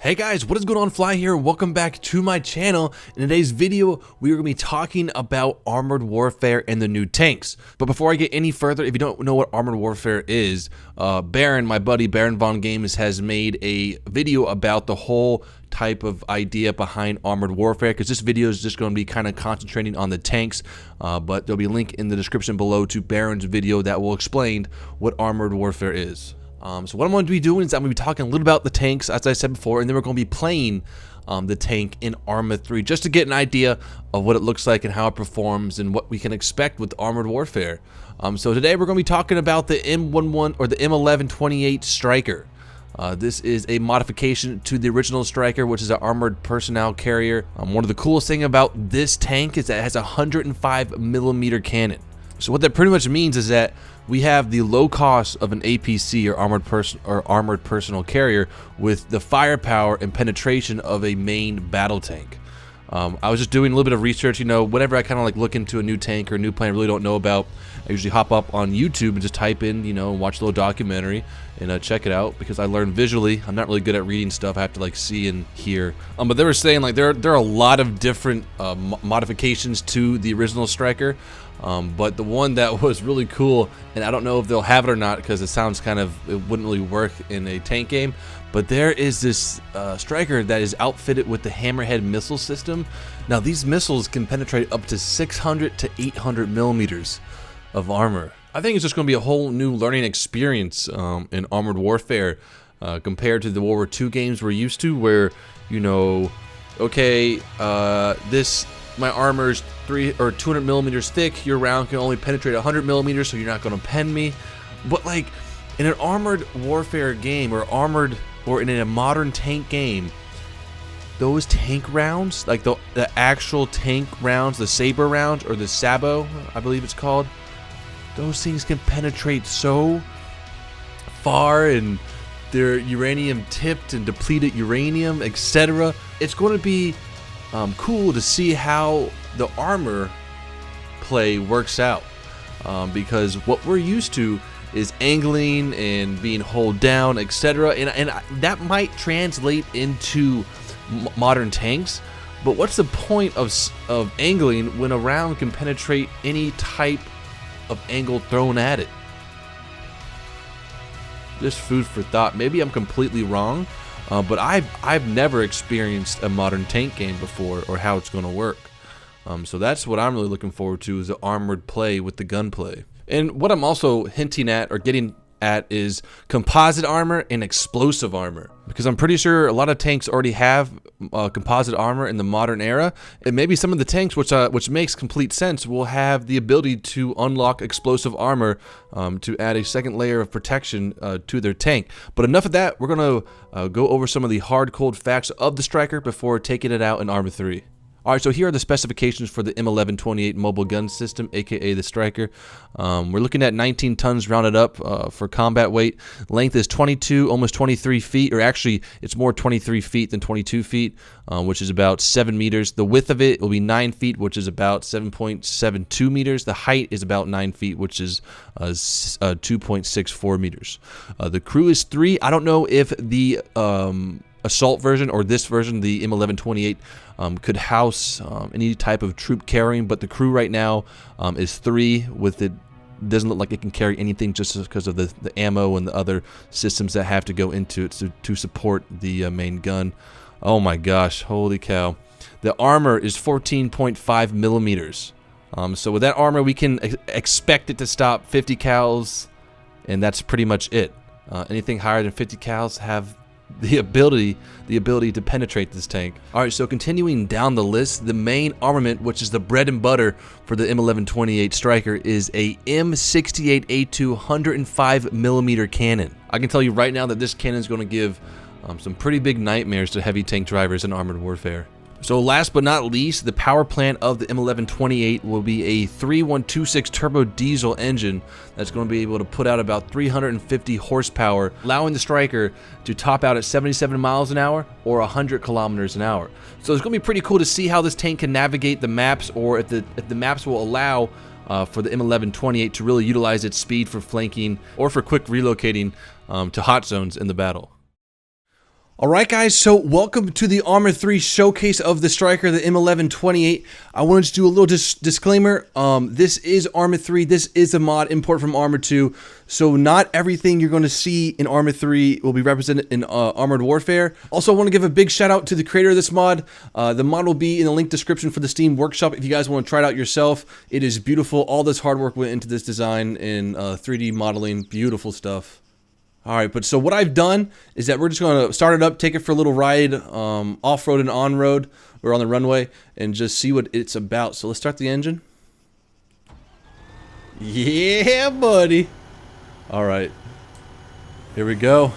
Hey guys, what is going on? Fly here. Welcome back to my channel. In today's video, we are going to be talking about armored warfare and the new tanks. But before I get any further, if you don't know what armored warfare is, Baron, my buddy Baron Von Games, has made a video about the whole type of idea behind armored warfare, because this video is just going to be kind of concentrating on the tanks, but there'll be a link in the description below to Baron's video that will explain what armored warfare is. So what I'm going to be doing is I'm going to be talking a little about the tanks, as I said before, and then we're going to be playing the tank in ARMA 3 just to get an idea of what it looks like and how it performs and what we can expect with armored warfare. So today we're going to be talking about the M11 or the M1128 STRYKER. This is a modification to the original STRYKER, which is an armored personnel carrier. One of the coolest things about this tank is that it has a 105mm cannon. So what that pretty much means is that we have the low cost of an APC or armored personnel carrier with the firepower and penetration of a main battle tank. I was just doing a little bit of research, whenever I kind of like look into a new tank or a new plane I really don't know about, I usually hop up on YouTube and just type in, watch a little documentary and check it out, because I learn visually. I'm not really good at reading stuff. I have to like see and hear. But they were saying like there are a lot of different modifications to the original STRYKER. But the one that was really cool, and I don't know if they'll have it or not, because it sounds it wouldn't really work in a tank game, but there is this STRYKER that is outfitted with the Hammerhead missile system. Now these missiles can penetrate up to 600 to 800 millimeters of armor. I think it's just going to be a whole new learning experience in armored warfare compared to the World War II games we're used to, where okay, my armor's 200 millimeters thick. Your round can only penetrate 100 millimeters, so you're not going to pen me. But like in an armored warfare game or in a modern tank game, those tank rounds, like the actual tank rounds, the saber rounds, or the sabot, I believe it's called, those things can penetrate so far, and they're uranium tipped and depleted uranium, etc. It's going to be cool to see how the armor play works out, because what we're used to is angling and being hold down, etc., and that might translate into modern tanks. But what's the point of angling when a round can penetrate any type of angle thrown at it? Just food for thought. Maybe I'm completely wrong, but I've never experienced a modern tank game before, or how it's going to work. So that's what I'm really looking forward to, is the armored play with the gunplay. And what I'm also hinting at or getting at is composite armor and explosive armor, because I'm pretty sure a lot of tanks already have composite armor in the modern era, and maybe some of the tanks, which makes complete sense, will have the ability to unlock explosive armor to add a second layer of protection to their tank. But enough of that. We're gonna go over some of the hard cold facts of the STRYKER before taking it out in ARMA 3. Alright, so here are the specifications for the M1128 mobile gun system, aka the STRYKER. We're looking at 19 tons rounded up for combat weight. Length is 22, almost 23 feet, or actually it's more 23 feet than 22 feet, which is about 7 meters. The width of it will be 9 feet, which is about 7.72 meters. The height is about 9 feet, which is 2.64 meters. The crew is 3. I don't know if the assault version or this version, the M1128, could house any type of troop carrying, but the crew right now is 3. With it, doesn't look like it can carry anything, just because of the ammo and the other systems that have to go into it to support the main gun. Oh my gosh, holy cow. The armor is 14.5 millimeters. So with that armor, we can expect it to stop 50 cals, and that's pretty much it. Anything higher than 50 cals have the ability to penetrate this tank. Alright, so continuing down the list, the main armament, which is the bread and butter for the M1128 STRYKER, is a M68A2 105mm cannon. I can tell you right now that this cannon is going to give some pretty big nightmares to heavy tank drivers in armored warfare. So last but not least, the power plant of the M1128 will be a 3126 turbo diesel engine that's going to be able to put out about 350 horsepower, allowing the STRYKER to top out at 77 miles an hour or 100 kilometers an hour. So it's going to be pretty cool to see how this tank can navigate the maps, or if the maps will allow for the M1128 to really utilize its speed for flanking or for quick relocating to hot zones in the battle. Alright guys, so welcome to the Arma 3 showcase of the Stryker, the M1128. I wanted to do a little disclaimer. This is Arma 3, this is a mod import from Arma 2, so not everything you're going to see in Arma 3 will be represented in Armored Warfare. Also, I want to give a big shout out to the creator of this mod. The mod will be in the link description for the Steam Workshop if you guys want to try it out yourself. It is beautiful. All this hard work went into this design in 3D modeling. Beautiful stuff. Alright, but so what I've done is that we're just going to start it up, take it for a little ride, off-road and on-road, or on the runway, and just see what it's about. So let's start the engine. Yeah, buddy! Alright, here we go.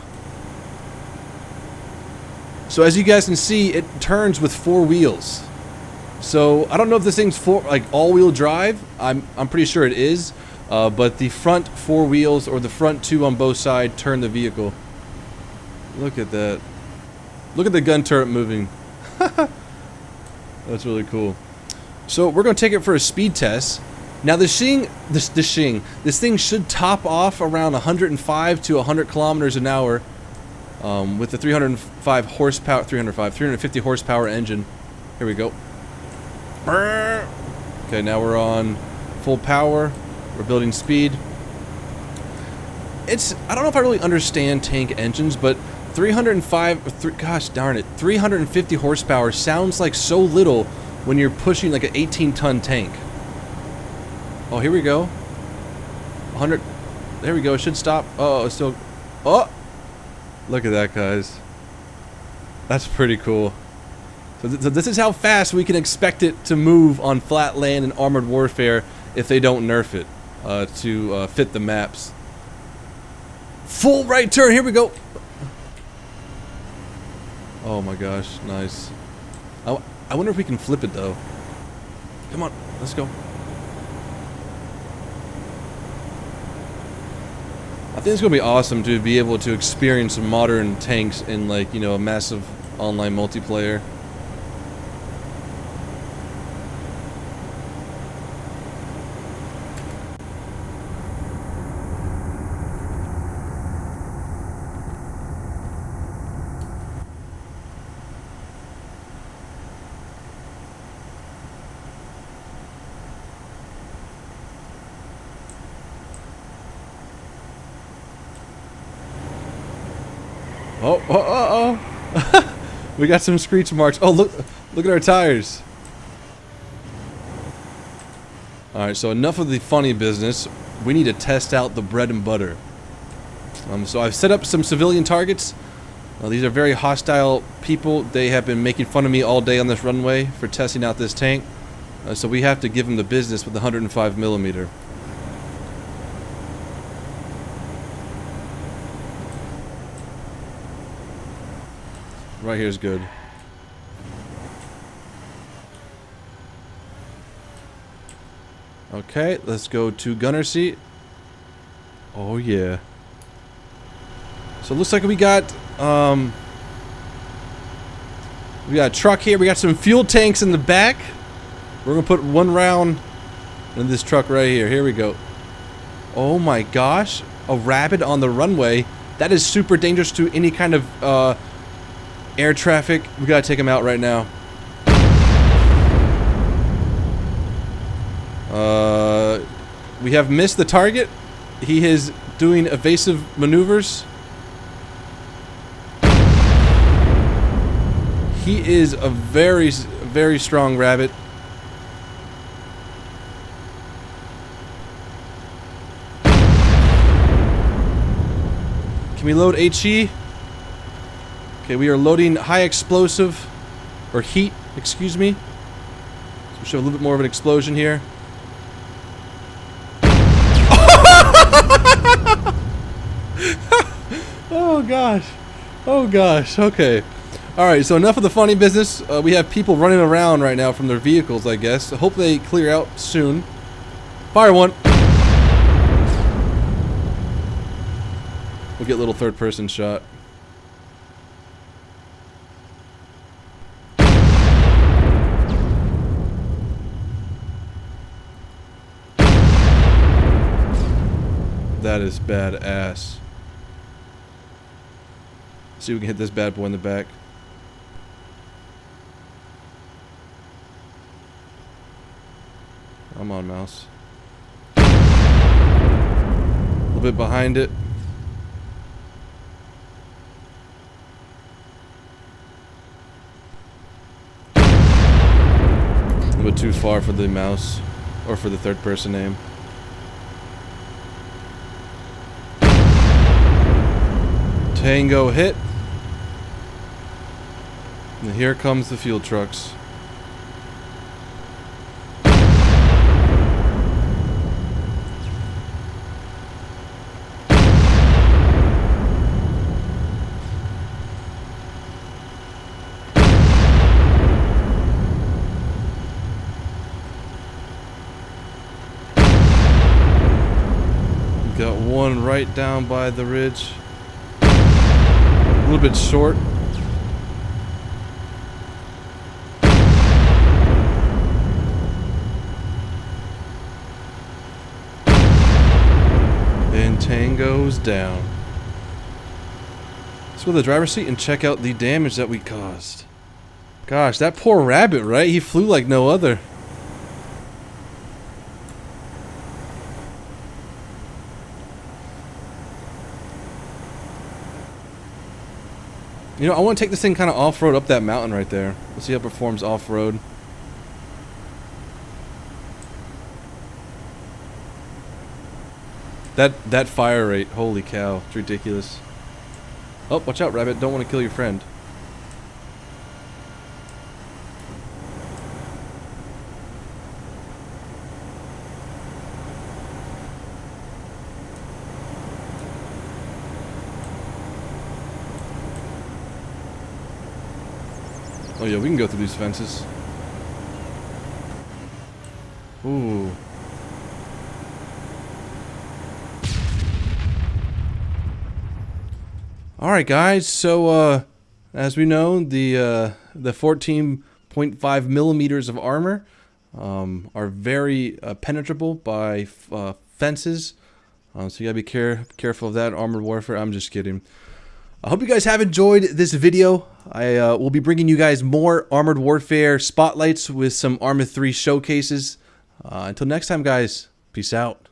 So as you guys can see, it turns with 4 wheels. So I don't know if this thing's all-wheel drive. I'm pretty sure it is. But the front 4 wheels, or the front 2 on both sides, turn the vehicle. Look at that. Look at the gun turret moving. That's really cool. So we're going to take it for a speed test. Now this thing should top off around 105 to 100 kilometers an hour with the 350 horsepower engine. Here we go. Okay, now we're on full power. We're building speed. I don't know if I really understand tank engines, but 350 horsepower sounds like so little when you're pushing like an 18-ton tank. Oh, here we go. 100. There we go. It should stop. Oh, it's still. Oh! Look at that, guys. That's pretty cool. So this is how fast we can expect it to move on flat land in Armored Warfare if they don't nerf it. To fit the maps. Full right turn, here we go. Oh my gosh, nice. I wonder if we can flip it though. Come on, let's go. I think it's gonna be awesome to be able to experience some modern tanks in, like, you know, a massive online multiplayer. Oh. We got some screech marks. Oh, look at our tires. Alright, so enough of the funny business. We need to test out the bread and butter. So I've set up some civilian targets. These are very hostile people. They have been making fun of me all day on this runway for testing out this tank. So we have to give them the business with the 105mm. Right here is good. Okay, let's go to gunner seat. Oh yeah. So it looks like we got a truck here. We got some fuel tanks in the back. We're gonna put 1 round in this truck right here. Here we go. Oh my gosh, a rabbit on the runway. That is super dangerous to any kind of air traffic. We gotta take him out right now. We have missed the target. He is doing evasive maneuvers. He is a very, very strong rabbit. Can we load HE? Okay, we are loading high explosive, or heat, excuse me. So we should have a little bit more of an explosion here. Oh gosh. Oh gosh, okay. Alright, so enough of the funny business. We have people running around right now from their vehicles, I guess. So hope they clear out soon. Fire one. We'll get a little third-person shot. That is badass. See if we can hit this bad boy in the back. Come on, mouse. A little bit behind it. A little bit too far for the mouse, or for the third person aim. Tango hit. And here comes the fuel trucks. Got one right down by the ridge. A little bit short. And Tango's down. Let's go to the driver's seat and check out the damage that we caused. Gosh, that poor rabbit, right? He flew like no other. You know, I want to take this thing kind of off-road up that mountain right there. Let's see how it performs off-road. That fire rate, holy cow, it's ridiculous. Oh, watch out, rabbit, don't want to kill your friend. Oh yeah, we can go through these fences. Ooh. Alright guys, so as we know, the 14.5 millimeters of armor are very penetrable by fences. So you gotta be careful of that. Armored warfare, I'm just kidding. I hope you guys have enjoyed this video. I will be bringing you guys more Armored Warfare spotlights with some Arma 3 showcases. Until next time, guys, peace out.